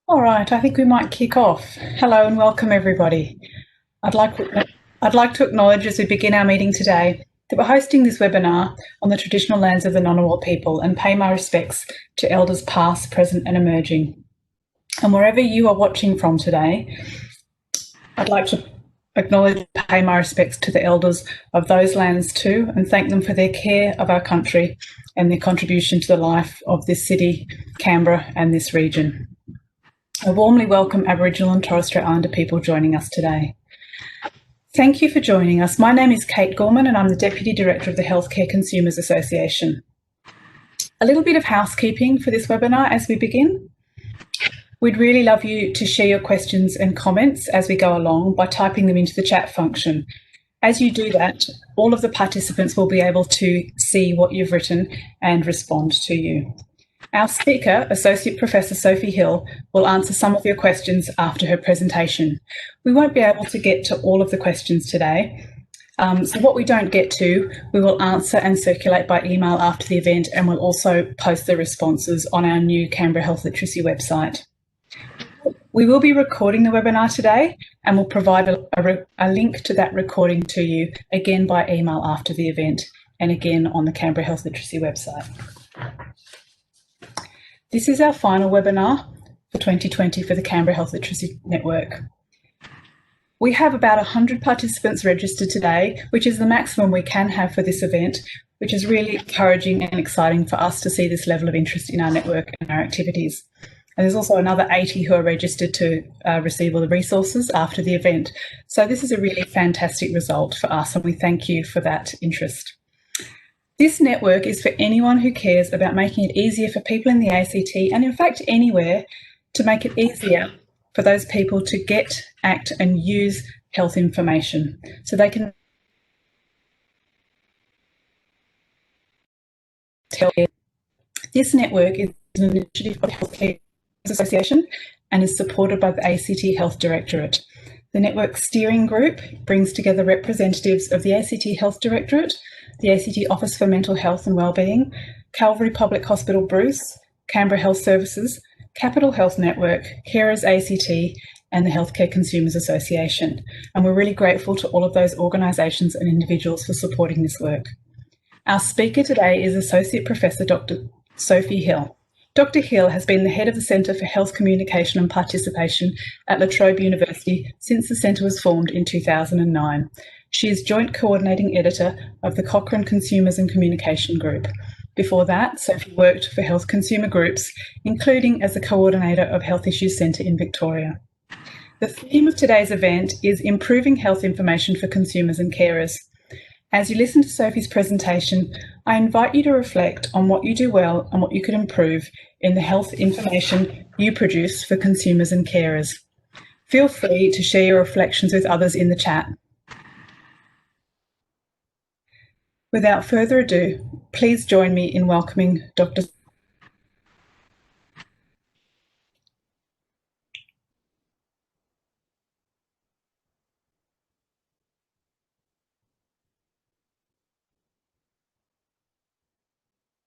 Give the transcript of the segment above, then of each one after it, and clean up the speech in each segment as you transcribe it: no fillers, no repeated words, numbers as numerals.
All right, I think we might kick off. Hello and welcome, everybody. I'd like to acknowledge as we begin our meeting today that we're hosting this webinar on the traditional lands of the Ngunnawal people and pay my respects to elders past, present and emerging. And wherever you are watching from today, I'd like to acknowledge and pay my respects to the elders of those lands too and thank them for their care of our country and their contribution to the life of this city, Canberra and this region. I warmly welcome Aboriginal and Torres Strait Islander people joining us today. Thank you for joining us. My name is Kate Gorman and I'm the Deputy Director of the Healthcare Consumers Association. A little bit of housekeeping for this webinar as we begin. We'd really love you to share your questions and comments as we go along by typing them into the chat function. As you do that, all of the participants will be able to see what you've written and respond to you. Our speaker, Associate Professor Sophie Hill, will answer some of your questions after her presentation. We won't be able to get to all of the questions today, so what we don't get to, we will answer and circulate by email after the event, and we'll also post the responses on our new Canberra Health Literacy website. We will be recording the webinar today and we'll provide a link to that recording to you, again by email after the event and again on the Canberra Health Literacy website. This is our final webinar for 2020 for the Canberra Health Literacy Network. We have about 100 participants registered today, which is the maximum we can have for this event, which is really encouraging and exciting for us to see this level of interest in our network and our activities. And there's also another 80 who are registered to receive all the resources after the event. So this is a really fantastic result for us and we thank you for that interest. This network is for anyone who cares about making it easier for people in the ACT and in fact anywhere to make it easier for those people to get, act and use health information so they can tell. This network is an initiative of the Healthcare Association and is supported by the ACT Health Directorate. The network steering group brings together representatives of the ACT Health Directorate, the ACT Office for Mental Health and Wellbeing, Calvary Public Hospital Bruce, Canberra Health Services, Capital Health Network, Carers ACT and the Healthcare Consumers Association. And we're really grateful to all of those organisations and individuals for supporting this work. Our speaker today is Associate Professor Dr. Sophie Hill. Dr. Hill has been the head of the Centre for Health Communication and Participation at Trobe University since the centre was formed in 2009. She is Joint Coordinating Editor of the Cochrane Consumers and Communication Group. Before that, Sophie worked for health consumer groups, including as the Coordinator of Health Issues Centre in Victoria. The theme of today's event is Improving Health Information for Consumers and Carers. As you listen to Sophie's presentation, I invite you to reflect on what you do well and what you could improve in the health information you produce for consumers and carers. Feel free to share your reflections with others in the chat. Without further ado, please join me in welcoming Dr.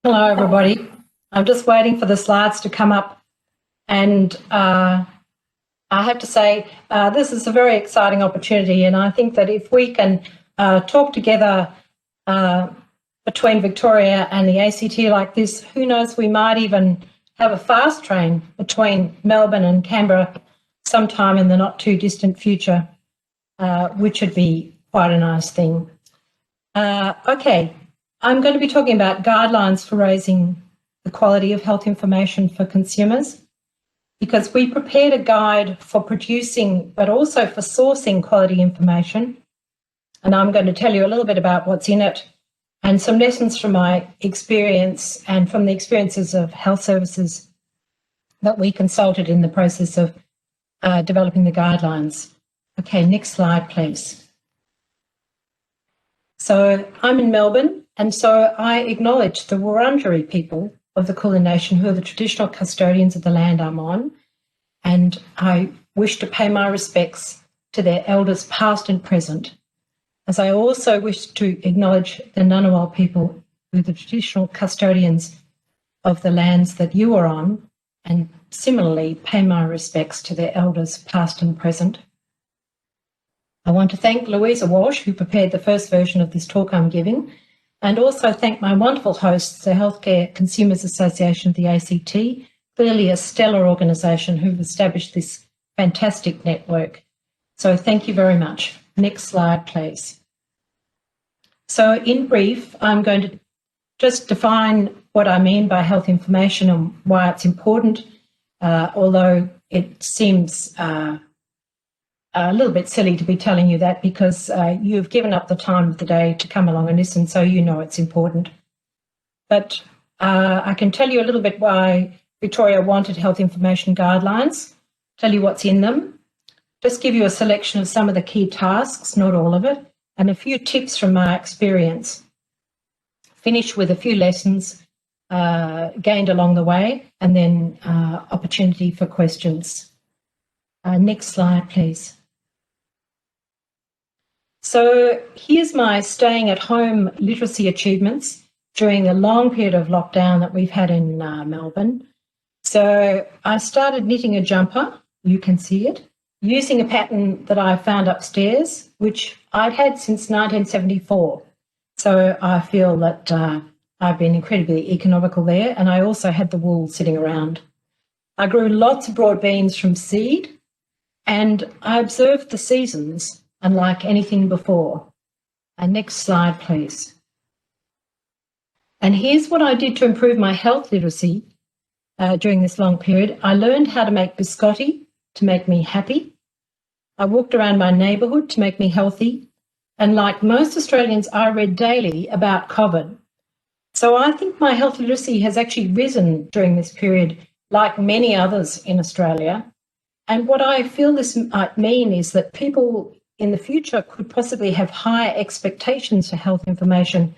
Hello, everybody. I'm just waiting for the slides to come up, and I have to say this is a very exciting opportunity, and I think that if we can talk together between Victoria and the ACT like this, who knows, we might even have a fast train between Melbourne and Canberra sometime in the not too distant future, which would be quite a nice thing. Okay. I'm going to be talking about guidelines for raising the quality of health information for consumers, because we prepared a guide for producing but also for sourcing quality information. And I'm going to tell you a little bit about what's in it and some lessons from my experience and from the experiences of health services that we consulted in the process of developing the guidelines. Okay, next slide, please. So I'm in Melbourne, and so I acknowledge the Wurundjeri people of the Kulin Nation, who are the traditional custodians of the land I'm on, and I wish to pay my respects to their elders past and present, as I also wish to acknowledge the Ngunnawal people, who are the traditional custodians of the lands that you are on, and similarly pay my respects to their elders, past and present. I want to thank Louisa Walsh, who prepared the first version of this talk I'm giving, and also thank my wonderful hosts, the Healthcare Consumers Association of the ACT, clearly a stellar organisation who've established this fantastic network. So thank you very much. Next slide, please. So in brief, I'm going to just define what I mean by health information and why it's important, although it seems a little bit silly to be telling you that because you've given up the time of the day to come along and listen, so you know it's important. But I can tell you a little bit why Victoria wanted health information guidelines, tell you what's in them, just give you a selection of some of the key tasks, not all of it, and a few tips from my experience. Finish with a few lessons gained along the way, and then opportunity for questions. Next slide, please. So here's my staying at home literacy achievements during the long period of lockdown that we've had in Melbourne. So I started knitting a jumper, you can see it, using a pattern that I found upstairs, which I'd had since 1974. So I feel that I've been incredibly economical there, and I also had the wool sitting around. I grew lots of broad beans from seed, and I observed the seasons unlike anything before. Next slide, please. And here's what I did to improve my health literacy during this long period. I learned how to make biscotti to make me happy. I walked around my neighbourhood to make me healthy. And like most Australians, I read daily about COVID. So I think my health literacy has actually risen during this period, like many others in Australia. And what I feel this might mean is that people in the future could possibly have higher expectations for health information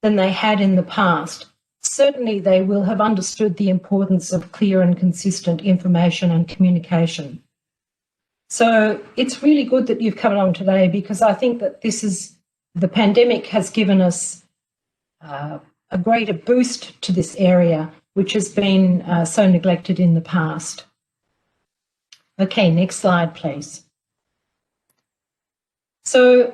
than they had in the past. Certainly they will have understood the importance of clear and consistent information and communication. So it's really good that you've come along today, because I think that the pandemic has given us a greater boost to this area, which has been so neglected in the past. Okay, next slide, please. So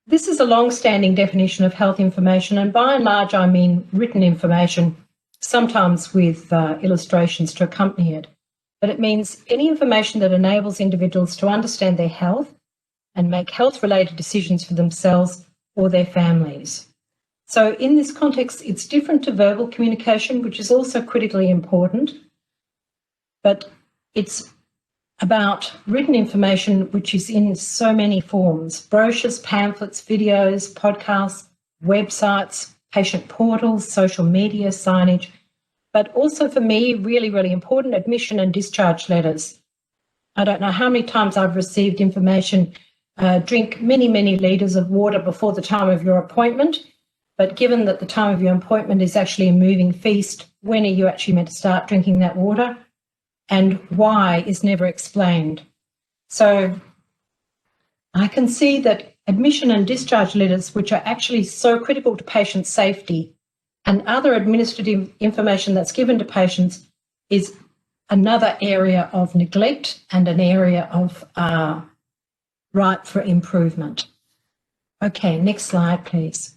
this is a long-standing definition of health information, and by and large I mean written information, sometimes with illustrations to accompany it. But it means any information that enables individuals to understand their health and make health-related decisions for themselves or their families. So in this context, it's different to verbal communication, which is also critically important, but it's about written information, which is in so many forms: brochures, pamphlets, videos, podcasts, websites, patient portals, social media, signage, but also for me, really, really important, admission and discharge letters. I don't know how many times I've received information, drink many, many litres of water before the time of your appointment, but given that the time of your appointment is actually a moving feast, when are you actually meant to start drinking that water? And why is never explained. So I can see that admission and discharge letters, which are actually so critical to patient safety, and other administrative information that's given to patients, is another area of neglect and an area of ripe for improvement. Okay, next slide, please.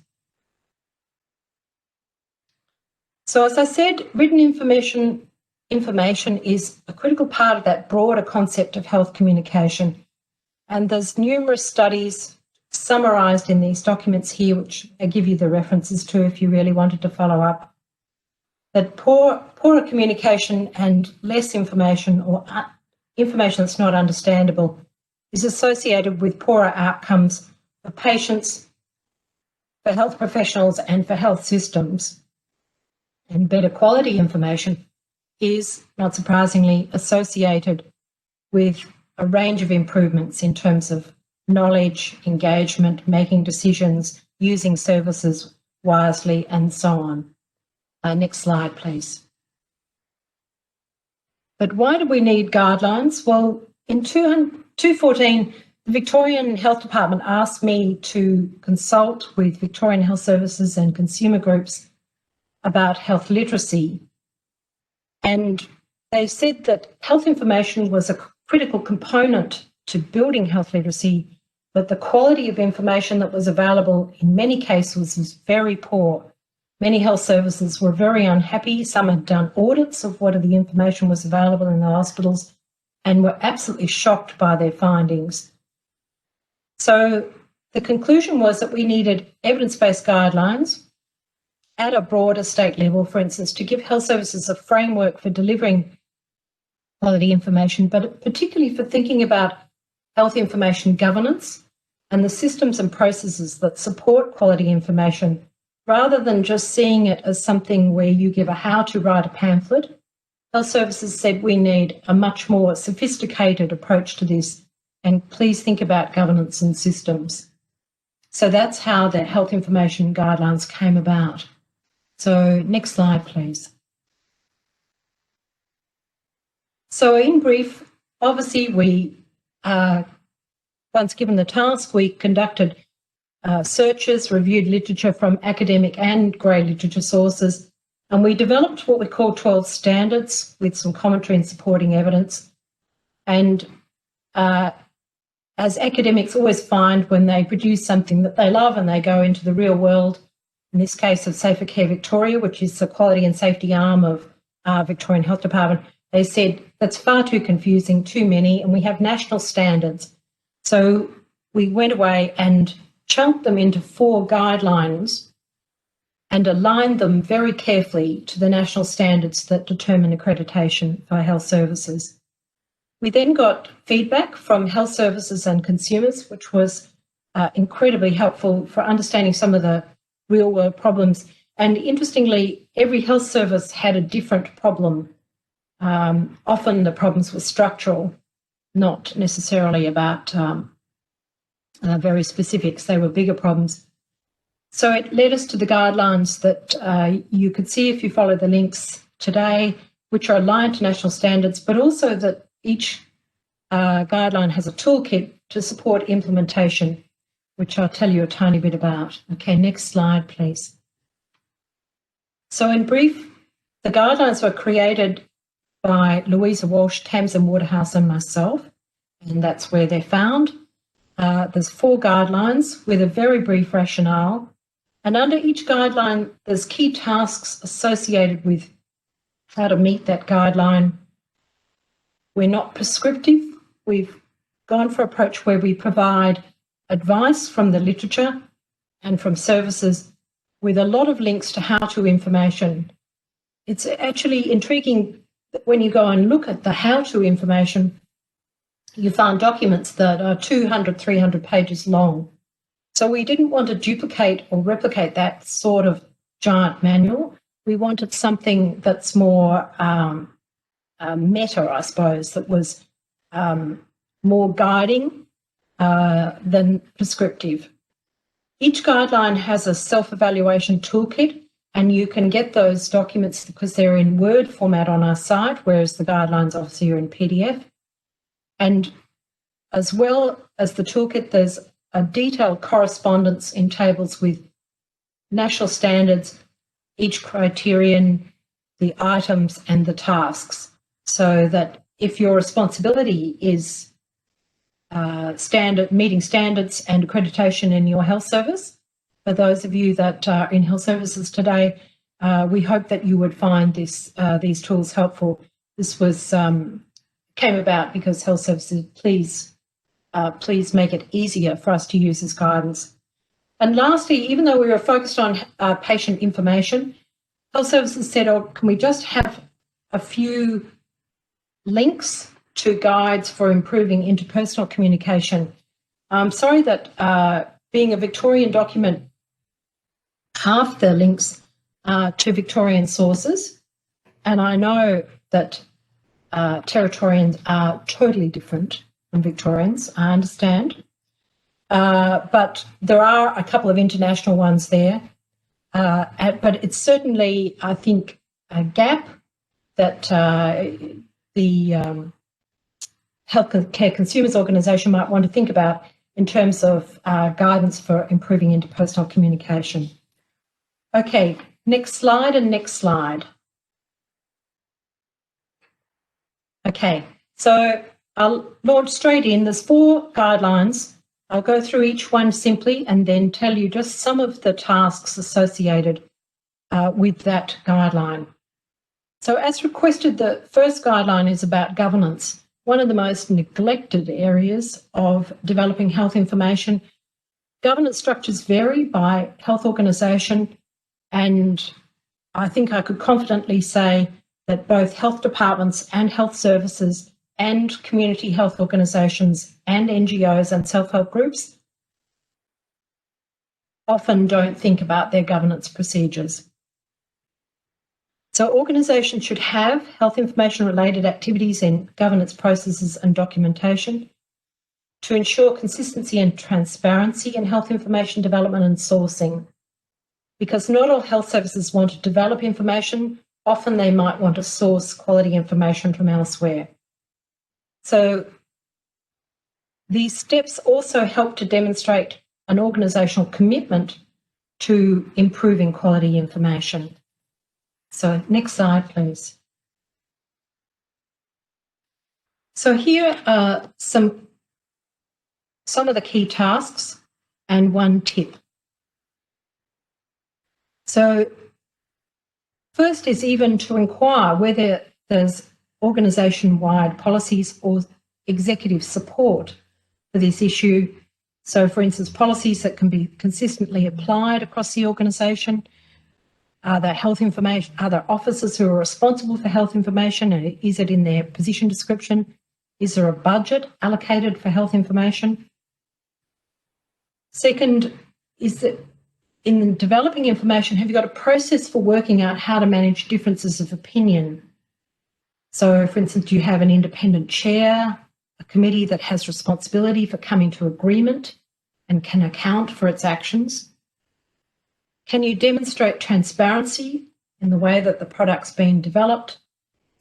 So as I said, written information is a critical part of that broader concept of health communication. And there's numerous studies summarised in these documents here, which I give you the references to if you really wanted to follow up, that poorer communication and less information, or information that's not understandable, is associated with poorer outcomes for patients, for health professionals and for health systems. And better quality information is, not surprisingly, associated with a range of improvements in terms of knowledge, engagement, making decisions, using services wisely, and so on. Next slide, please. But why do we need guidelines? Well, in 2014, the Victorian Health Department asked me to consult with Victorian Health Services and consumer groups about health literacy. And they said that health information was a critical component to building health literacy, but the quality of information that was available in many cases was very poor. Many health services were very unhappy. Some had done audits of what the information was available in the hospitals and were absolutely shocked by their findings. So the conclusion was that we needed evidence-based guidelines at a broader state level, for instance, to give health services a framework for delivering quality information, but particularly for thinking about health information governance and the systems and processes that support quality information, rather than just seeing it as something where you give a how to write a pamphlet. Health services said we need a much more sophisticated approach to this, and please think about governance and systems. So that's how the health information guidelines came about. So next slide, please. So in brief, obviously we, once given the task, we conducted searches, reviewed literature from academic and grey literature sources, and we developed what we call 12 standards with some commentary and supporting evidence. And as academics always find when they produce something that they love and they go into the real world, in this case of Safer Care Victoria, which is the quality and safety arm of Victorian Health Department, they said that's far too confusing, too many, and we have national standards. So we went away and chunked them into 4 guidelines and aligned them very carefully to the national standards that determine accreditation for health services. We then got feedback from health services and consumers, which was incredibly helpful for understanding some of the real-world problems. And interestingly, every health service had a different problem. Often the problems were structural, not necessarily about very specifics. They were bigger problems. So it led us to the guidelines that you could see if you follow the links today, which are aligned to national standards, but also that each guideline has a toolkit to support implementation, which I'll tell you a tiny bit about. Okay, next slide, please. So in brief, the guidelines were created by Louisa Walsh, Tamsin Waterhouse and myself, and that's where they're found. There's 4 guidelines with a very brief rationale, and under each guideline there's key tasks associated with how to meet that guideline. We're not prescriptive. We've gone for an approach where we provide advice from the literature and from services with a lot of links to how-to information. It's actually intriguing that when you go and look at the how-to information, you find documents that are 200, 300 pages long. So we didn't want to duplicate or replicate that sort of giant manual. We wanted something that's more meta, I suppose, that was more guiding than prescriptive. Each guideline has a self-evaluation toolkit, and you can get those documents because they're in Word format on our site, whereas the guidelines obviously are in PDF. And as well as the toolkit, there's a detailed correspondence in tables with national standards, each criterion, the items and the tasks, so that if your responsibility is meeting standards and accreditation in your health service, for those of you that are in health services today, we hope that you would find these tools helpful. This was came about because health services, please make it easier for us to use as guidance. And lastly, even though we were focused on patient information, health services said, oh, can we just have a few links to guides for improving interpersonal communication? I'm sorry that being a Victorian document, half the links are to Victorian sources, and I know that Territorians are totally different from Victorians, I understand, but there are a couple of international ones there, but it's certainly, I think, a gap that the Healthcare Consumers Organisation might want to think about in terms of guidance for improving interpersonal communication. Okay, next slide and next slide. Okay, so I'll launch straight in. There's 4 guidelines. I'll go through each one simply and then tell you just some of the tasks associated with that guideline. So as requested, the first guideline is about governance, one of the most neglected areas of developing health information. Governance structures vary by health organisation, and I think I could confidently say that both health departments and health services and community health organisations and NGOs and self-help groups often don't think about their governance procedures. So organisations should have health information related activities in governance processes and documentation to ensure consistency and transparency in health information development and sourcing. Because not all health services want to develop information, often they might want to source quality information from elsewhere. So these steps also help to demonstrate an organisational commitment to improving quality information. So next slide, please. So here are some of the key tasks and one tip. So first is even to inquire whether there's organisation-wide policies or executive support for this issue. So, for instance, policies that can be consistently applied across the organisation. Are there health information? Are there officers who are responsible for health information? And is it in their position description? Is there a budget allocated for health information? Second is that in developing information, have you got a process for working out how to manage differences of opinion? So, for instance, do you have an independent chair, a committee that has responsibility for coming to agreement and can account for its actions? Can you demonstrate transparency in the way that the product's been developed?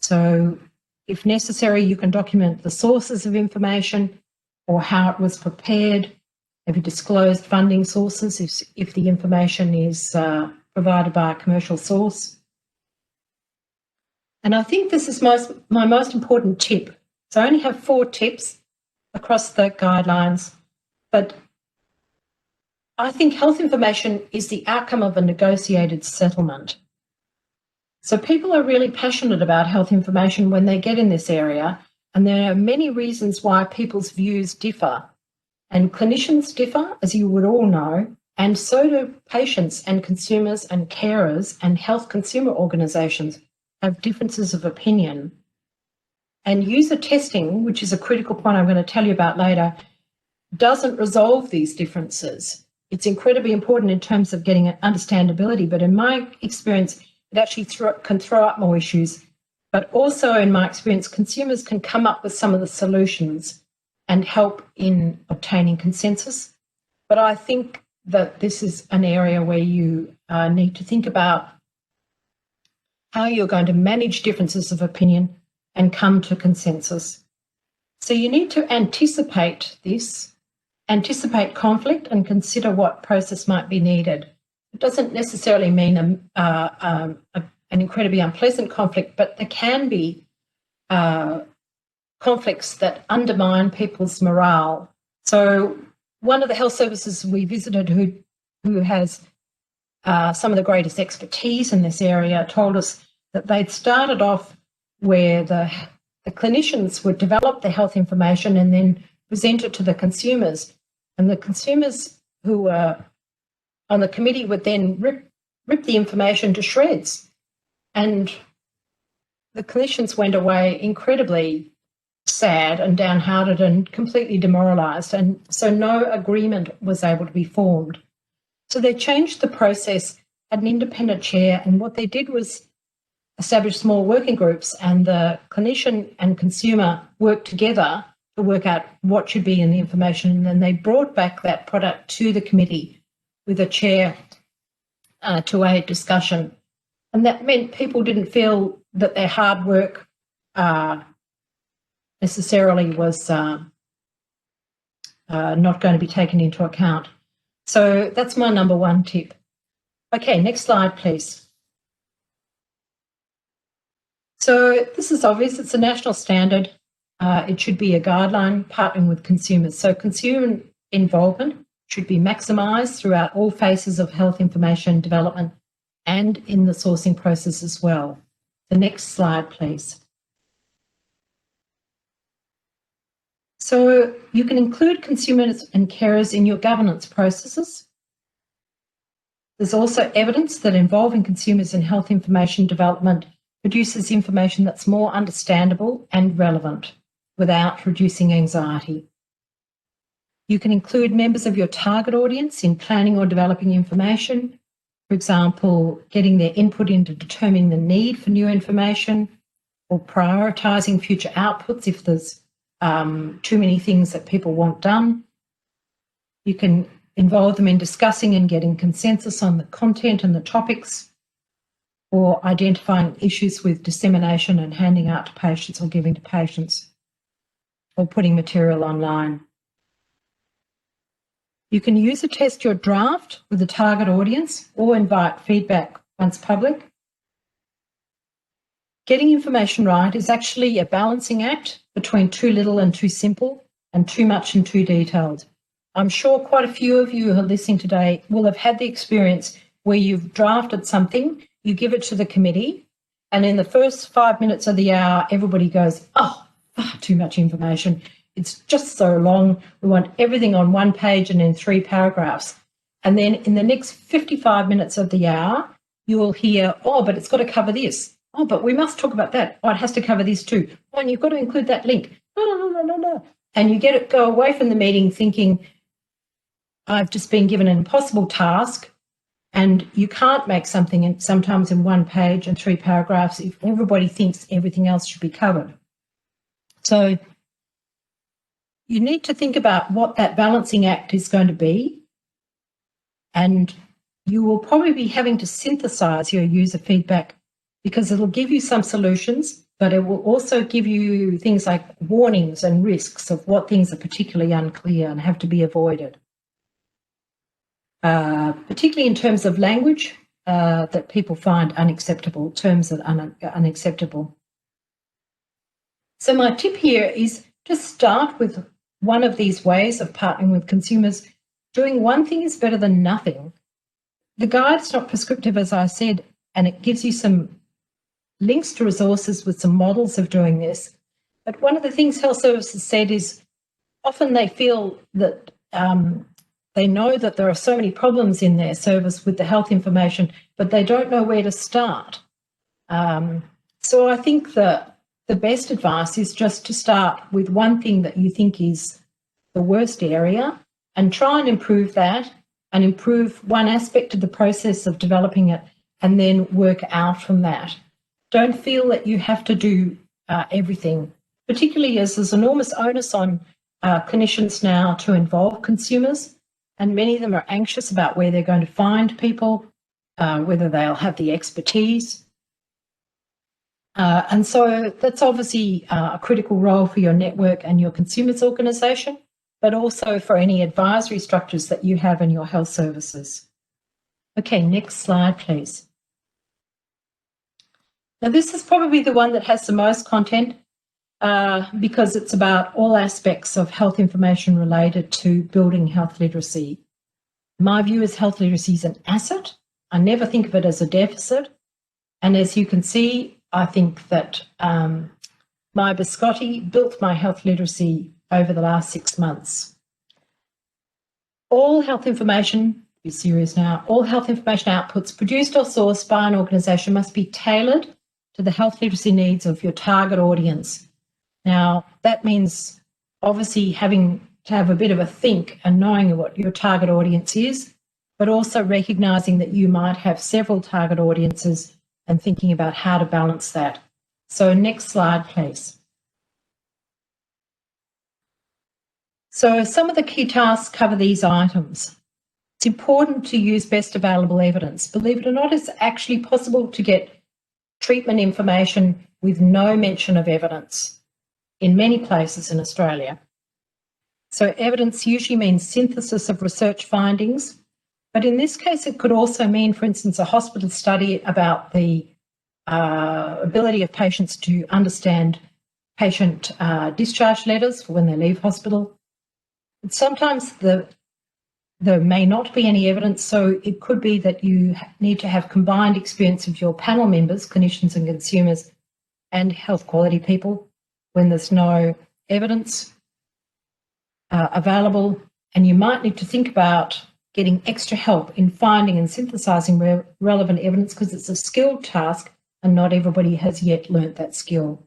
So, if necessary, you can document the sources of information or how it was prepared. Have you disclosed funding sources if the information is provided by a commercial source? And I think this is my most important tip. So I only have 4 tips across the guidelines, but I think health information is the outcome of a negotiated settlement. So people are really passionate about health information when they get in this area, and there are many reasons why people's views differ. And clinicians differ, as you would all know, and so do patients and consumers and carers, and health consumer organisations have differences of opinion. And user testing, which is a critical point I'm going to tell you about later, doesn't resolve these differences. It's incredibly important in terms of getting understandability, but in my experience, it actually can throw up more issues. But also in my experience, consumers can come up with some of the solutions and help in obtaining consensus. But I think that this is an area where you need to think about how you're going to manage differences of opinion and come to consensus. So you need to anticipate this, anticipate conflict and consider what process might be needed. It doesn't necessarily mean an incredibly unpleasant conflict, but there can be conflicts that undermine people's morale. So one of the health services we visited who has some of the greatest expertise in this area told us that they'd started off where the clinicians would develop the health information and then present it to the consumers. And the consumers who were on the committee would then rip the information to shreds. And the clinicians went away incredibly sad and downhearted and completely demoralised. And so no agreement was able to be formed. So they changed the process, had an independent chair, and what they did was establish small working groups, and the clinician and consumer worked together to work out what should be in the information. And then they brought back that product to the committee with a chair to aid discussion. And that meant people didn't feel that their hard work necessarily was not going to be taken into account. So that's my number 1 tip. Okay, next slide, please. So this is obvious. It's a national standard. It should be a guideline partnering with consumers. So consumer involvement should be maximised throughout all phases of health information development and in the sourcing process as well. The next slide, please. So you can include consumers and carers in your governance processes. There's also evidence that involving consumers in health information development produces information that's more understandable and relevant without reducing anxiety. You can include members of your target audience in planning or developing information. For example, getting their input into determining the need for new information or prioritising future outputs if there's too many things that people want done. You can involve them in discussing and getting consensus on the content and the topics, or identifying issues with dissemination and handing out to patients or giving to patients, or putting material online. You can user test your draft with a target audience or invite feedback once public. Getting information right is actually a balancing act between too little and too simple, and too much and too detailed. I'm sure quite a few of you who are listening today will have had the experience where you've drafted something, you give it to the committee, and in the first 5 minutes of the hour, everybody goes, oh, far too much information. It's just so long. We want everything on one page and in 3 paragraphs. And then in the next 55 minutes of the hour, you will hear, oh, but it's got to cover this. Oh, but we must talk about that. Oh, it has to cover this too. Oh, and you've got to include that link. No. And you go away from the meeting thinking, I've just been given an impossible task, and you can't make something sometimes in 1 page and 3 paragraphs if everybody thinks everything else should be covered. So you need to think about what that balancing act is going to be, and you will probably be having to synthesize your user feedback because it'll give you some solutions, but it will also give you things like warnings and risks of what things are particularly unclear and have to be avoided. Particularly in terms of language that people find unacceptable, terms that are unacceptable. So my tip here is just start with one of these ways of partnering with consumers. Doing one thing is better than nothing. The guide's not prescriptive, as I said, and it gives you some links to resources with some models of doing this. But one of the things health services said is often they feel that they know that there are so many problems in their service with the health information, but they don't know where to start. So I think that the best advice is just to start with one thing that you think is the worst area and try and improve that and improve one aspect of the process of developing it and then work out from that. Don't feel that you have to do everything, particularly as there's enormous onus on clinicians now to involve consumers, and many of them are anxious about where they're going to find people, whether they'll have the expertise. And so that's obviously a critical role for your network and your consumers organisation, but also for any advisory structures that you have in your health services. Okay, next slide, please. Now, this is probably the one that has the most content because it's about all aspects of health information related to building health literacy. My view is health literacy is an asset. I never think of it as a deficit. And as you can see, I think that my biscotti built my health literacy over the last 6 months. All health information, be serious now, all health information outputs produced or sourced by an organisation must be tailored to the health literacy needs of your target audience. Now, that means obviously having to have a bit of a think and knowing what your target audience is, but also recognising that you might have several target audiences and thinking about how to balance that. So next slide, please. So some of the key tasks cover these items. It's important to use best available evidence. Believe it or not, it's actually possible to get treatment information with no mention of evidence in many places in Australia. So evidence usually means synthesis of research findings, but in this case it could also mean, for instance, a hospital study about the ability of patients to understand patient discharge letters for when they leave hospital. Sometimes there may not be any evidence, so it could be that you need to have combined experience of your panel members, clinicians and consumers, and health quality people when there's no evidence available, and you might need to think about getting extra help in finding and synthesising relevant evidence, because it's a skilled task and not everybody has yet learnt that skill.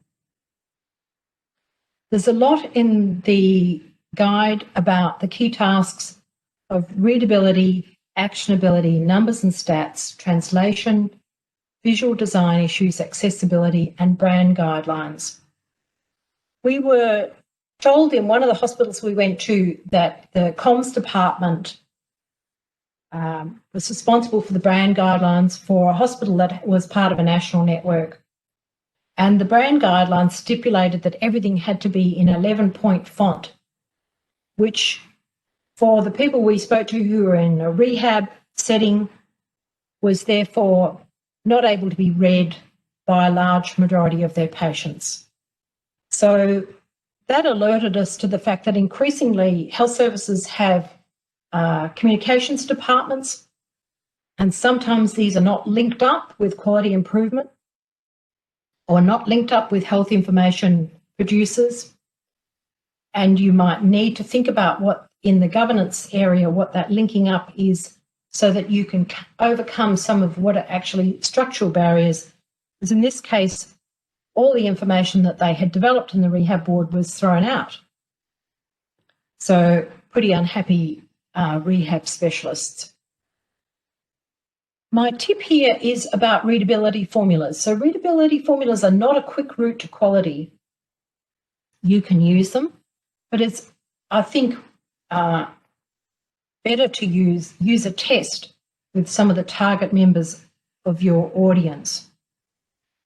There's a lot in the guide about the key tasks of readability, actionability, numbers and stats, translation, visual design issues, accessibility, and brand guidelines. We were told in one of the hospitals we went to that the comms department was responsible for the brand guidelines for a hospital that was part of a national network. And the brand guidelines stipulated that everything had to be in 11-point font, which for the people we spoke to who were in a rehab setting was therefore not able to be read by a large majority of their patients. So that alerted us to the fact that increasingly health services have communications departments, and sometimes these are not linked up with quality improvement or not linked up with health information producers. And you might need to think about what in the governance area, what that linking up is, so that you can overcome some of what are actually structural barriers. Because in this case, all the information that they had developed in the rehab board was thrown out. So pretty unhappy rehab specialists. My tip here is about readability formulas. So readability formulas are not a quick route to quality. You can use them, but it's, I think, better to use a test with some of the target members of your audience.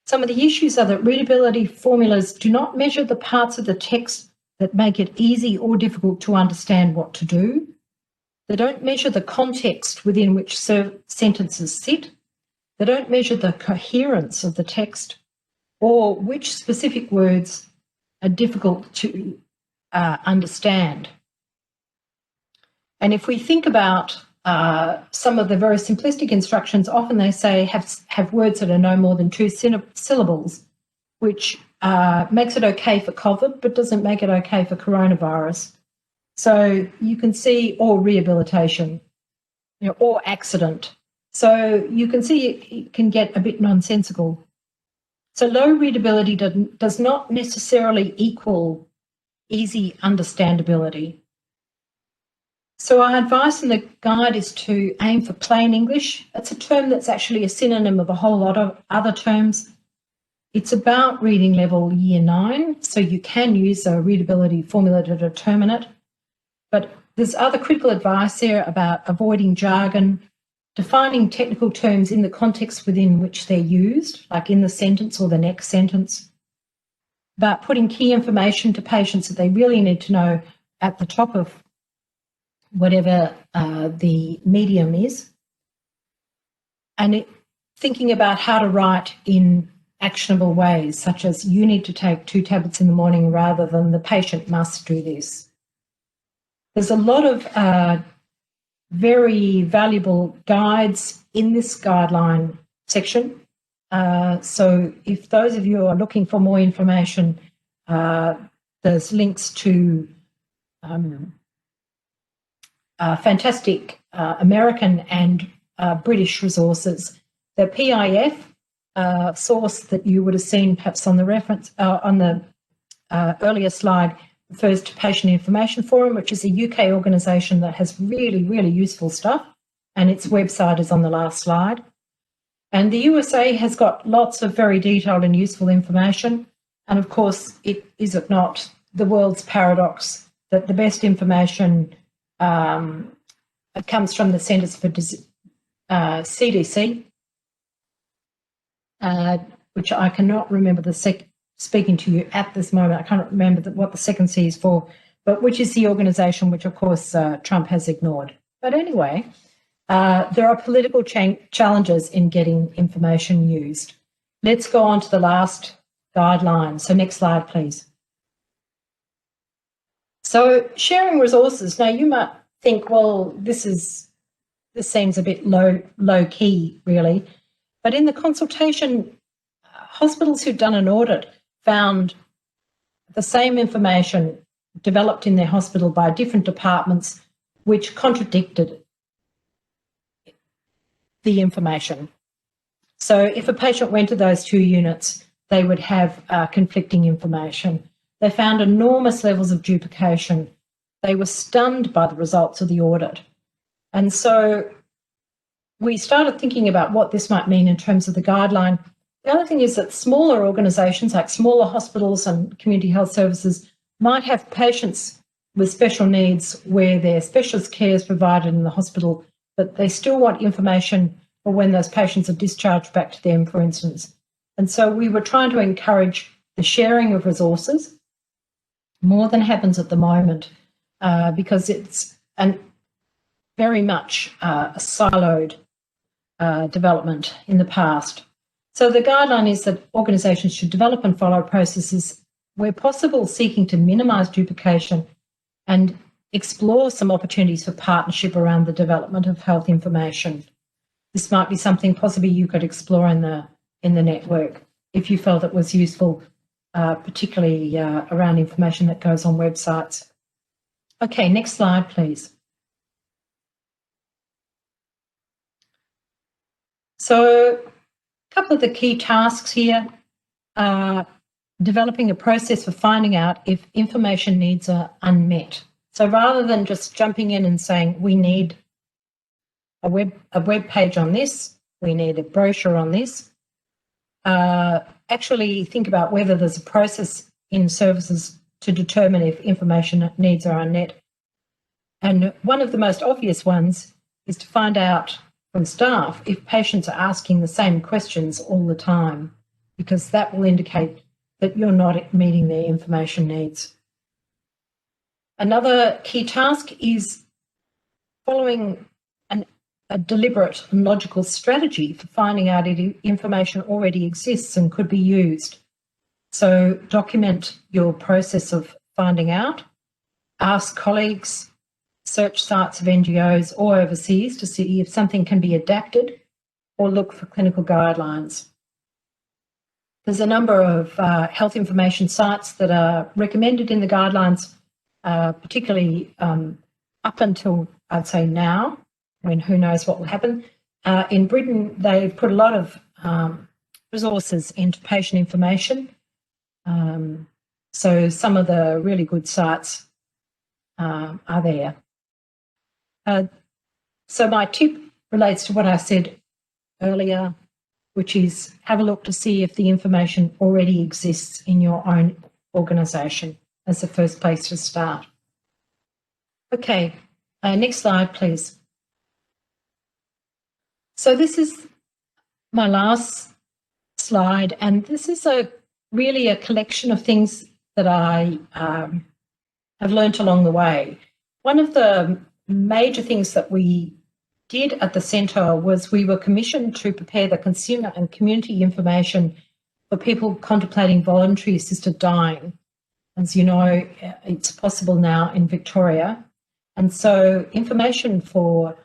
Some of the issues are that readability formulas do not measure the parts of the text that make it easy or difficult to understand what to do. They don't measure the context within which sentences sit. They don't measure the coherence of the text or which specific words are difficult to understand. And if we think about some of the very simplistic instructions, often they say have words that are no more than 2 syllables, which makes it okay for COVID, but doesn't make it okay for coronavirus. So you can see, or rehabilitation, or accident. So you can see it can get a bit nonsensical. So low readability does not necessarily equal easy understandability. So our advice in the guide is to aim for plain English. It's a term that's actually a synonym of a whole lot of other terms. It's about reading level year 9, so you can use a readability formula to determine it. But there's other critical advice there about avoiding jargon, defining technical terms in the context within which they're used, like in the sentence or the next sentence, about putting key information to patients that they really need to know at the top of whatever the medium is, and thinking about how to write in actionable ways, such as you need to take 2 tablets in the morning rather than the patient must do this. There's a lot of very valuable guides in this guideline section. So if those of you are looking for more information, there's links to fantastic American and British resources. The PIF source that you would have seen perhaps on the reference on the earlier slide refers to Patient Information Forum, which is a UK organisation that has really, really useful stuff, and its website is on the last slide. And the USA has got lots of very detailed and useful information, and of course, is it not the world's paradox that the best information comes from the Centres for CDC, which I cannot remember speaking to you at this moment. I can't remember what the second C is for, but which is the organisation which, of course, Trump has ignored. But anyway, there are political challenges in getting information used. let's go on to the last guideline. So next slide, please. So sharing resources. Now you might think, well, this seems a bit low key, really. But in the consultation, hospitals who'd done an audit found the same information developed in their hospital by different departments, which contradicted the information. So if a patient went to those two units, they would have conflicting information. They found enormous levels of duplication. They were stunned by the results of the audit. And so we started thinking about what this might mean in terms of the guideline. The other thing is that smaller organisations like smaller hospitals and community health services might have patients with special needs where their specialist care is provided in the hospital, but they still want information for when those patients are discharged back to them, for instance. And so we were trying to encourage the sharing of resources more than happens at the moment, because it's very much a siloed development in the past. So the guideline is that organisations should develop and follow processes where possible, seeking to minimise duplication and explore some opportunities for partnership around the development of health information. This might be something possibly you could explore in the network if you felt it was useful, particularly around information that goes on websites. Okay, next slide, please. So a couple of the key tasks here are developing a process for finding out if information needs are unmet. So rather than just jumping in and saying, we need a web page on this, we need a brochure on this, actually think about whether there's a process in services to determine if information needs are unmet. And one of the most obvious ones is to find out from staff if patients are asking the same questions all the time, because that will indicate that you're not meeting their information needs. Another key task is following a deliberate and logical strategy for finding out if information already exists and could be used. So document your process of finding out, ask colleagues, search sites of NGOs or overseas to see if something can be adapted, or look for clinical guidelines. There's a number of health information sites that are recommended in the guidelines, particularly up until, I'd say, now, when who knows what will happen. In Britain, they've put a lot of resources into patient information. So some of the really good sites are there. So my tip relates to what I said earlier, which is have a look to see if the information already exists in your own organisation as the first place to start. Okay, next slide, please. So this is my last slide, and this is really a collection of things that I have learnt along the way. One of the major things that we did at the centre was we were commissioned to prepare the consumer and community information for people contemplating voluntary assisted dying. As you know, it's possible now in Victoria. And so information for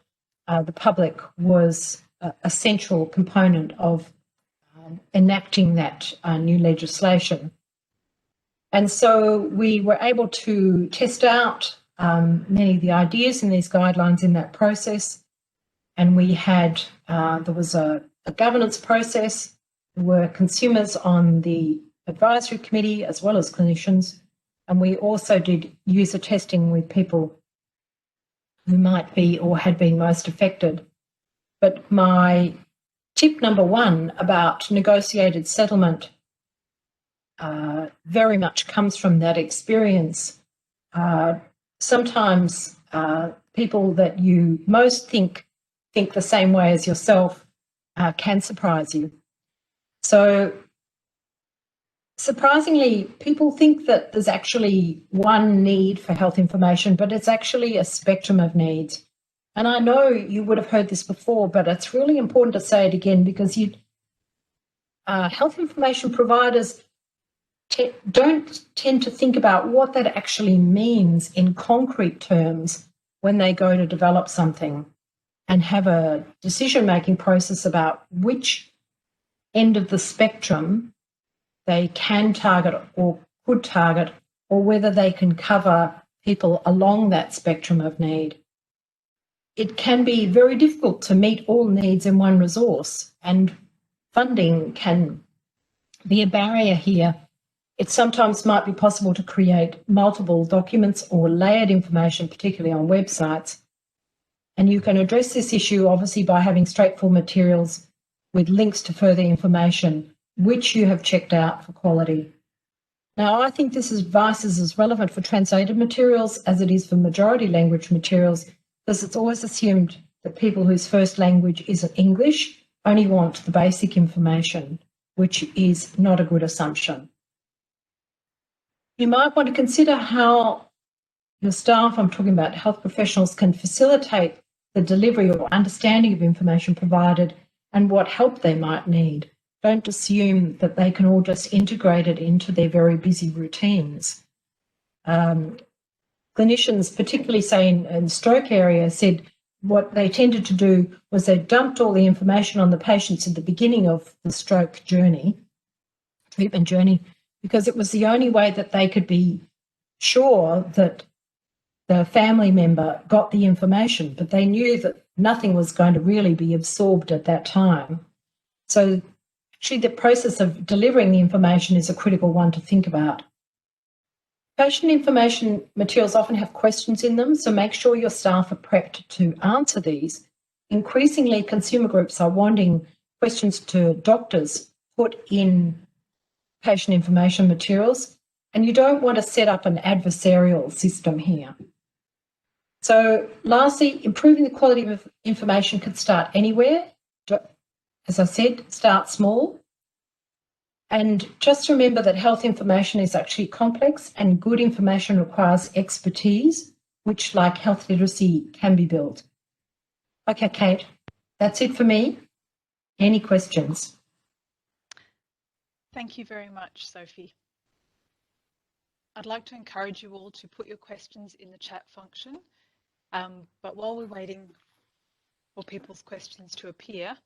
the public was a central component of enacting that new legislation. And so we were able to test out many of the ideas in these guidelines in that process. And we had, there was a governance process. There were consumers on the advisory committee as well as clinicians. And we also did user testing with people who might be or had been most affected. But my tip number one about negotiated settlement very much comes from that experience. Sometimes people that you most think the same way as yourself can surprise you. So surprisingly, people think that there's actually one need for health information, but it's actually a spectrum of needs. And I know you would have heard this before, but it's really important to say it again, because health information providers don't tend to think about what that actually means in concrete terms when they go to develop something and have a decision-making process about which end of the spectrum they can target or could target, or whether they can cover people along that spectrum of need. It can be very difficult to meet all needs in one resource, and funding can be a barrier here. It sometimes might be possible to create multiple documents or layered information, particularly on websites. And you can address this issue obviously by having straightforward materials with links to further information, which you have checked out for quality. Now, I think this advice is as relevant for translated materials as it is for majority language materials, because it's always assumed that people whose first language isn't English only want the basic information, which is not a good assumption. You might want to consider how your staff, I'm talking about health professionals, can facilitate the delivery or understanding of information provided and what help they might need. Don't assume that they can all just integrate it into their very busy routines. Clinicians, particularly say in stroke area, said what they tended to do was they dumped all the information on the patients at the beginning of the stroke journey, treatment journey, because it was the only way that they could be sure that the family member got the information, but they knew that nothing was going to really be absorbed at that time. So actually the process of delivering the information is a critical one to think about. Patient information materials often have questions in them, so make sure your staff are prepped to answer these. Increasingly, consumer groups are wanting questions to doctors put in patient information materials, and you don't want to set up an adversarial system here. So lastly, improving the quality of information could start anywhere. As I said, start small. And just remember that health information is actually complex, and good information requires expertise, which, like health literacy, can be built. Okay, Kate, that's it for me. Any questions? Thank you very much, Sophie. I'd like to encourage you all to put your questions in the chat function, but while we're waiting for people's questions to appear,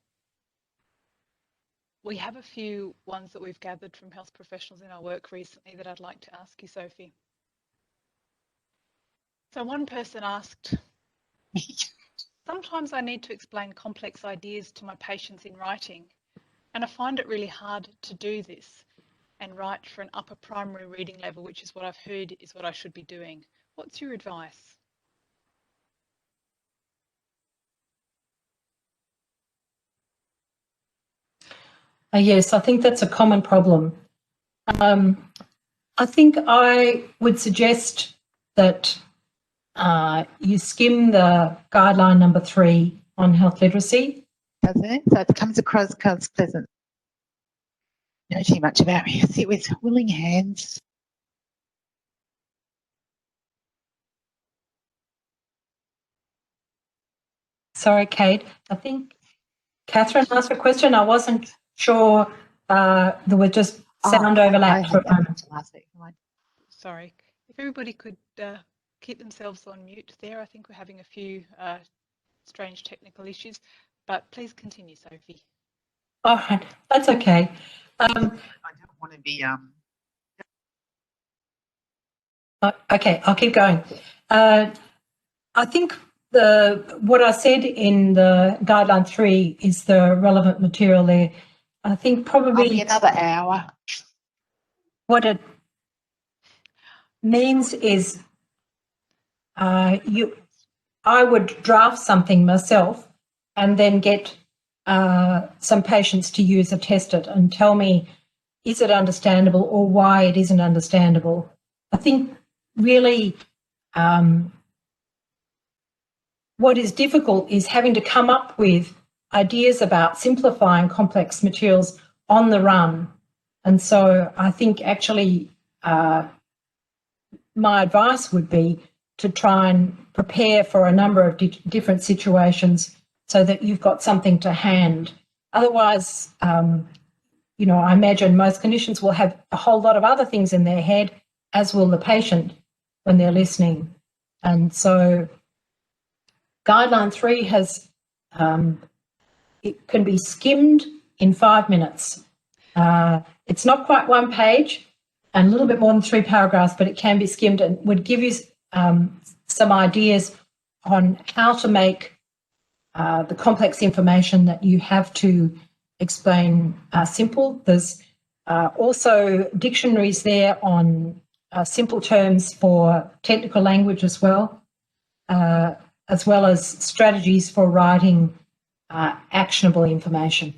we have a few ones that we've gathered from health professionals in our work recently that I'd like to ask you, Sophie. So one person asked, sometimes I need to explain complex ideas to my patients in writing, and I find it really hard to do this and write for an upper primary reading level, which is what I've heard is what I should be doing. What's your advice? Yes, I think that's a common problem. I think I would suggest that you skim the guideline number 3 on health literacy. Does it? So it comes across as pleasant. Don't know too much about me. Sit with willing hands. Sorry, Kate. I think Catherine asked a question. I wasn't sure. There were just sound overlap for a moment. Sorry. If everybody could keep themselves on mute there. I think we're having a few strange technical issues, but please continue, Sophie. All right, that's okay. I don't want to be Okay, I'll keep going. I think what I said in the guideline 3 is the relevant material there. I think probably another hour. What it means is I would draft something myself and then get some patients to use or test it and tell me, is it understandable or why it isn't understandable. I think really what is difficult is having to come up with ideas about simplifying complex materials on the run. And so I think actually my advice would be to try and prepare for a number of different situations so that you've got something to hand. Otherwise, you know, I imagine most clinicians will have a whole lot of other things in their head, as will the patient when they're listening. And so Guideline 3 has, it can be skimmed in 5 minutes. It's not quite 1 page and a little bit more than 3 paragraphs, but it can be skimmed and would give you some ideas on how to make the complex information that you have to explain simple. There's also dictionaries there on simple terms for technical language as well as strategies for writing actionable information.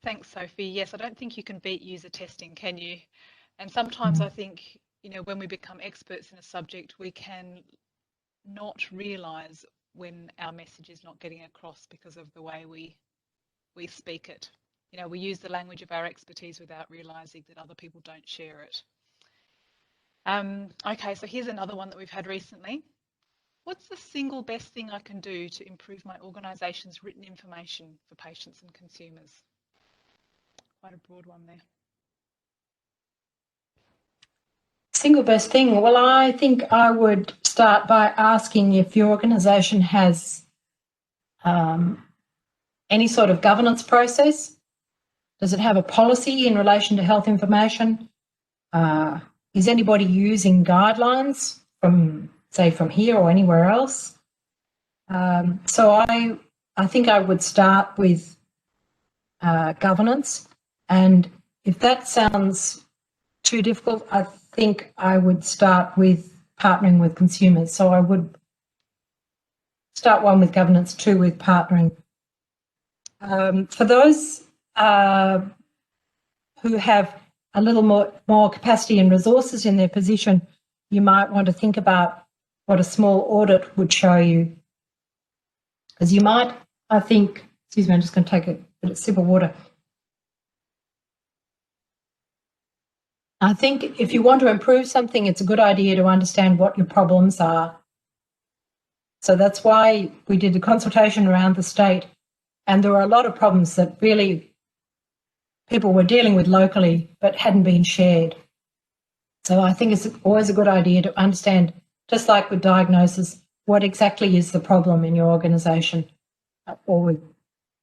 Thanks, Sophie. Yes, I don't think you can beat user testing, can you? And sometimes I think, you know, when we become experts in a subject, we can not realise when our message is not getting across because of the way we speak it. You know, we use the language of our expertise without realising that other people don't share it. Okay, so here's another one that we've had recently. What's the single best thing I can do to improve my organisation's written information for patients and consumers? Quite a broad one there. Single best thing? Well, I think I would start by asking if your organisation has any sort of governance process. Does it have a policy in relation to health information? Is anybody using guidelines from, say, from here or anywhere else? So I think I would start with governance, and if that sounds too difficult, I think I would start with partnering with consumers. So I would start 1 with governance, 2 with partnering. For those who have a little more capacity and resources in their position, you might want to think about what a small audit would show you. Because you might, I think, excuse me, I'm just going to take a sip of water. I think if you want to improve something, it's a good idea to understand what your problems are. So that's why we did a consultation around the state, and there were a lot of problems that really people were dealing with locally but hadn't been shared. So I think it's always a good idea to understand, just like with diagnosis, what exactly is the problem in your organisation or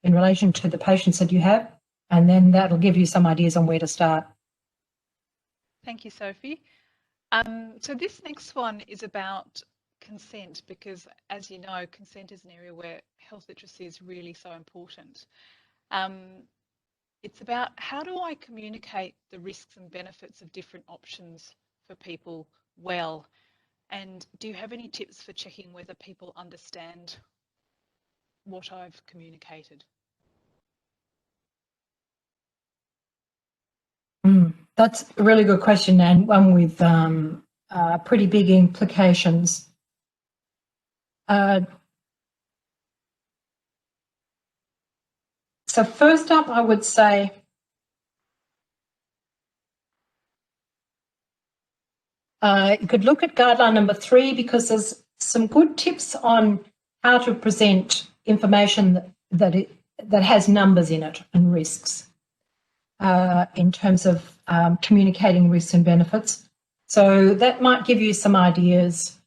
in relation to the patients that you have, and then that'll give you some ideas on where to start. Thank you, Sophie. So this next one is about consent, because as you know, consent is an area where health literacy is really so important. It's about how do I communicate the risks and benefits of different options for people well, and do you have any tips for checking whether people understand what I've communicated? That's a really good question, and one with pretty big implications. So first up, I would say you could look at guideline number 3, because there's some good tips on how to present information that has numbers in it and risks in terms of communicating risks and benefits. So that might give you some ideas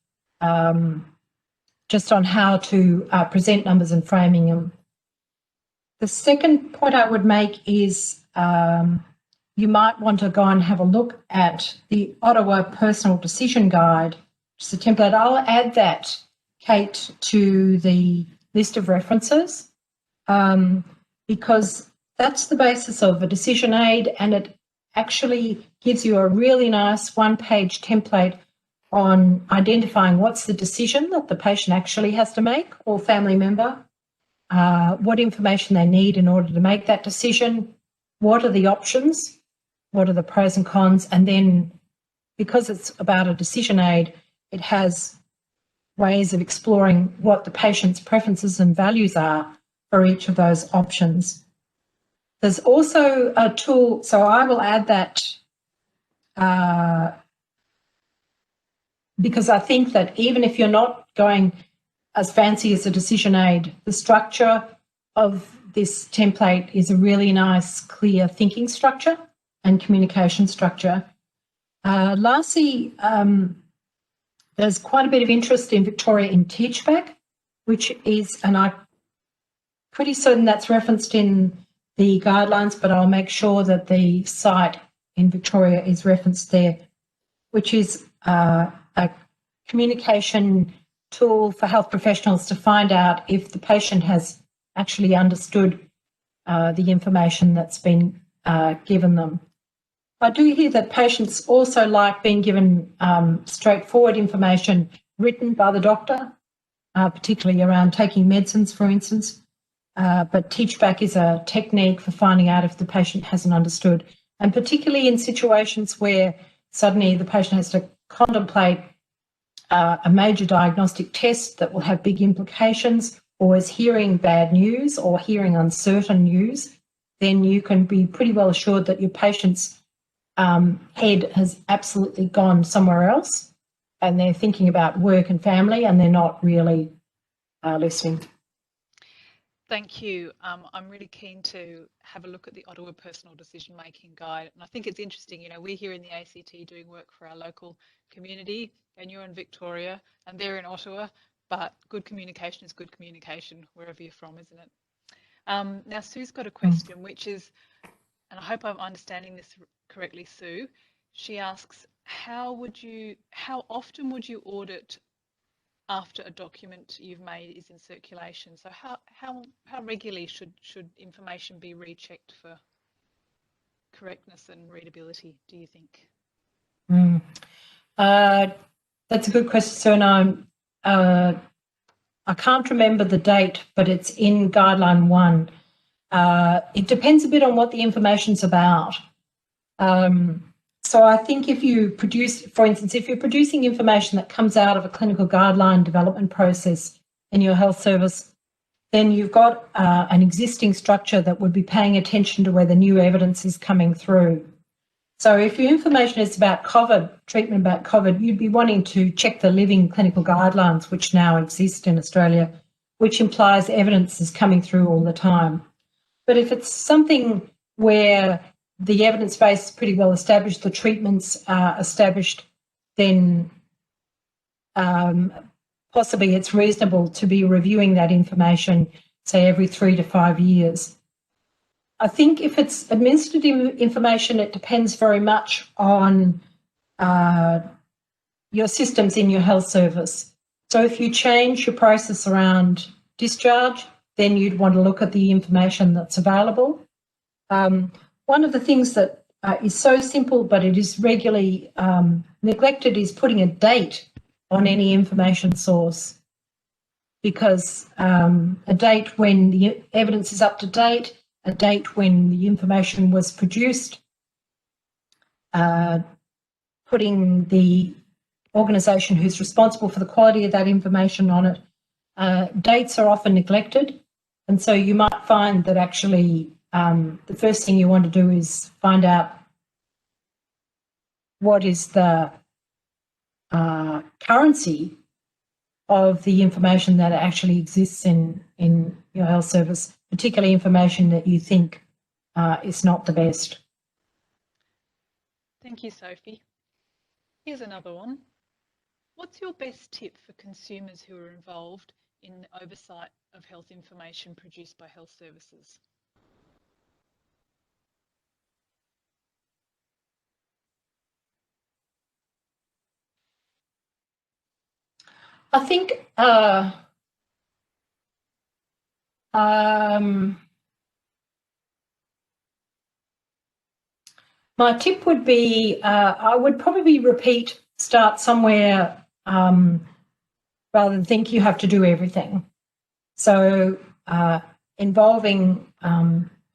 just on how to present numbers and framing them. The second point I would make is you might want to go and have a look at the Ottawa Personal Decision Guide, which is a template. I'll add that, Kate, to the list of references because that's the basis of a decision aid, and it actually gives you a really nice 1-page template on identifying what's the decision that the patient actually has to make or family member, what information they need in order to make that decision, what are the options, what are the pros and cons, and then because it's about a decision aid, it has ways of exploring what the patient's preferences and values are for each of those options. There's also a tool, so I will add that because I think that even if you're not going as fancy as a decision aid, the structure of this template is a really nice, clear thinking structure and communication structure. Lastly, there's quite a bit of interest in Victoria in Teachback, which is, and I'm pretty certain that's referenced in the guidelines, but I'll make sure that the site in Victoria is referenced there, which is a communication tool for health professionals to find out if the patient has actually understood the information that's been given them. I do hear that patients also like being given straightforward information written by the doctor, particularly around taking medicines, for instance. But Teachback is a technique for finding out if the patient hasn't understood, and particularly in situations where suddenly the patient has to contemplate a major diagnostic test that will have big implications, or is hearing bad news or hearing uncertain news, then you can be pretty well assured that your patient's head has absolutely gone somewhere else and they're thinking about work and family and they're not really listening. Thank you. I'm really keen to have a look at the Ottawa Personal Decision Making Guide. And I think it's interesting, you know, we're here in the ACT doing work for our local community, and you're in Victoria and they're in Ottawa, but good communication is good communication wherever you're from, isn't it? Now, Sue's got a question, which is, and I hope I'm understanding this correctly, Sue. She asks, how often would you audit after a document you've made is in circulation? So how regularly should information be rechecked for correctness and readability, do you think? That's a good question, Sue, and I can't remember the date, but it's in Guideline 1. It depends a bit on what the information's about. So I think if you produce, for instance, if you're producing information that comes out of a clinical guideline development process in your health service, then you've got an existing structure that would be paying attention to where the new evidence is coming through. So if your information is about COVID, treatment about COVID, you'd be wanting to check the living clinical guidelines, which now exist in Australia, which implies evidence is coming through all the time. But if it's something where the evidence base is pretty well established, the treatments are established, then possibly it's reasonable to be reviewing that information, say, every 3 to 5 years. I think if it's administrative information, it depends very much on your systems in your health service. So if you change your process around discharge, then you'd want to look at the information that's available. One of the things that is so simple, but it is regularly neglected, is putting a date on any information source, because a date when the evidence is up to date, a date when the information was produced, putting the organisation who's responsible for the quality of that information on it. Dates are often neglected, and so you might find that actually the first thing you want to do is find out what is the currency of the information that actually exists in your health service, particularly information that you think is not the best. Thank you, Sophie. Here's another one. What's your best tip for consumers who are involved in the oversight of health information produced by health services? I think my tip would be I would probably start somewhere rather than think you have to do everything. So involving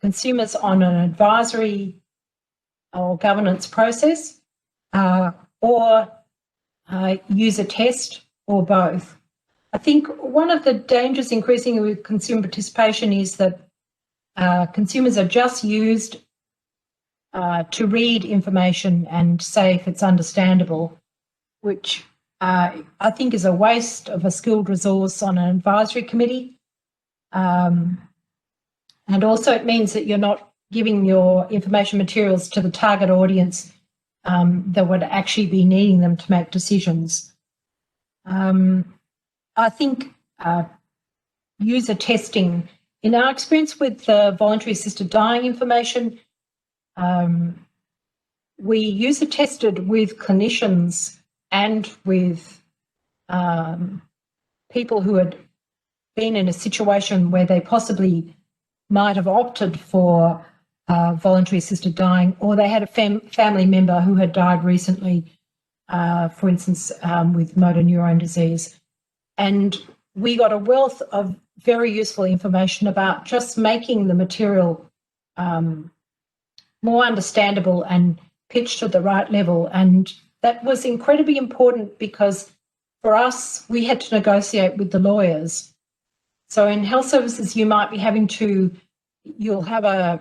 consumers on an advisory or governance process, or use a test, or both. I think one of the dangers increasing with consumer participation is that consumers are just used to read information and say if it's understandable, which I think is a waste of a skilled resource on an advisory committee. And And also it means that you're not giving your information materials to the target audience that would actually be needing them to make decisions. I think user testing, in our experience with voluntary assisted dying information, we user tested with clinicians and with people who had been in a situation where they possibly might have opted for voluntary assisted dying, or they had a family member who had died recently, for instance, with motor neurone disease. And we got a wealth of very useful information about just making the material more understandable and pitched at the right level. And that was incredibly important because for us, we had to negotiate with the lawyers. So in health services, you might be having to, you'll have a,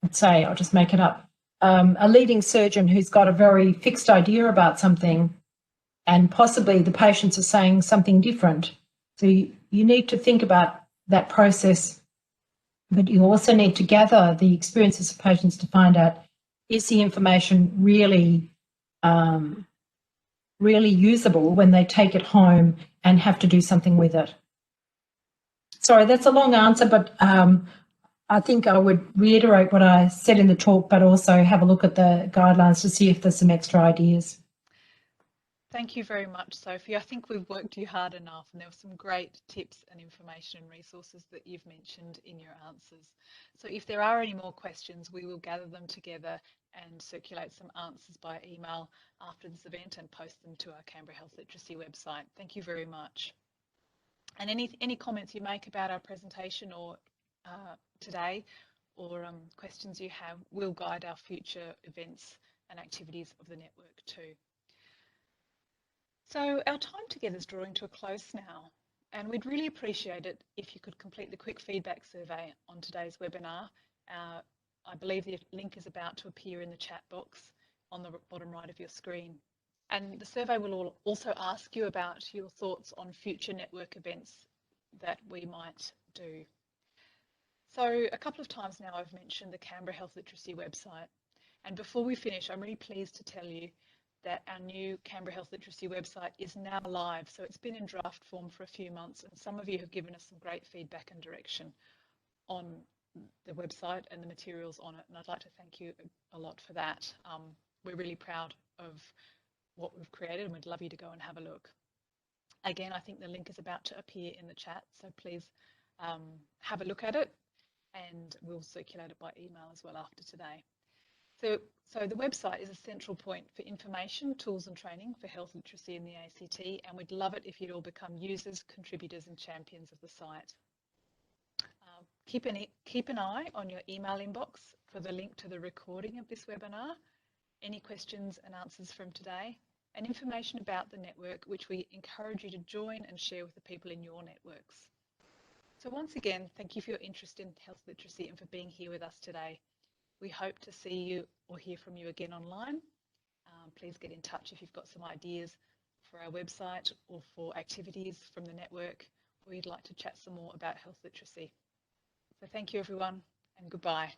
let's say, I'll just make it up, a leading surgeon who's got a very fixed idea about something, and possibly the patients are saying something different. So you need to think about that process, but you also need to gather the experiences of patients to find out, is the information really, really usable when they take it home and have to do something with it? Sorry, that's a long answer, but I think I would reiterate what I said in the talk, but also have a look at the guidelines to see if there's some extra ideas. Thank you very much, Sophie. I think we've worked you hard enough, and there were some great tips and information and resources that you've mentioned in your answers. So if there are any more questions, we will gather them together and circulate some answers by email after this event and post them to our Canberra Health Literacy website. Thank you very much. And any comments you make about our presentation or today, or questions you have, will guide our future events and activities of the network too. So our time together is drawing to a close now, and we'd really appreciate it if you could complete the quick feedback survey on today's webinar. I believe the link is about to appear in the chat box on the bottom right of your screen. And the survey will also ask you about your thoughts on future network events that we might do. So a couple of times now I've mentioned the Canberra Health Literacy website. And before we finish, I'm really pleased to tell you that our new Canberra Health Literacy website is now live. So it's been in draft form for a few months, and some of you have given us some great feedback and direction on the website and the materials on it. And I'd like to thank you a lot for that. We're really proud of what we've created, and we'd love you to go and have a look. Again, I think the link is about to appear in the chat, so please have a look at it, and we'll circulate it by email as well after today. So the website is a central point for information, tools and training for health literacy in the ACT, and we'd love it if you'd all become users, contributors and champions of the site. Keep an eye on your email inbox for the link to the recording of this webinar, any questions and answers from today, and information about the network, which we encourage you to join and share with the people in your networks. So once again, thank you for your interest in health literacy and for being here with us today. We hope to see you or hear from you again online. Please get in touch if you've got some ideas for our website or for activities from the network, or you'd like to chat some more about health literacy. So thank you everyone, and goodbye.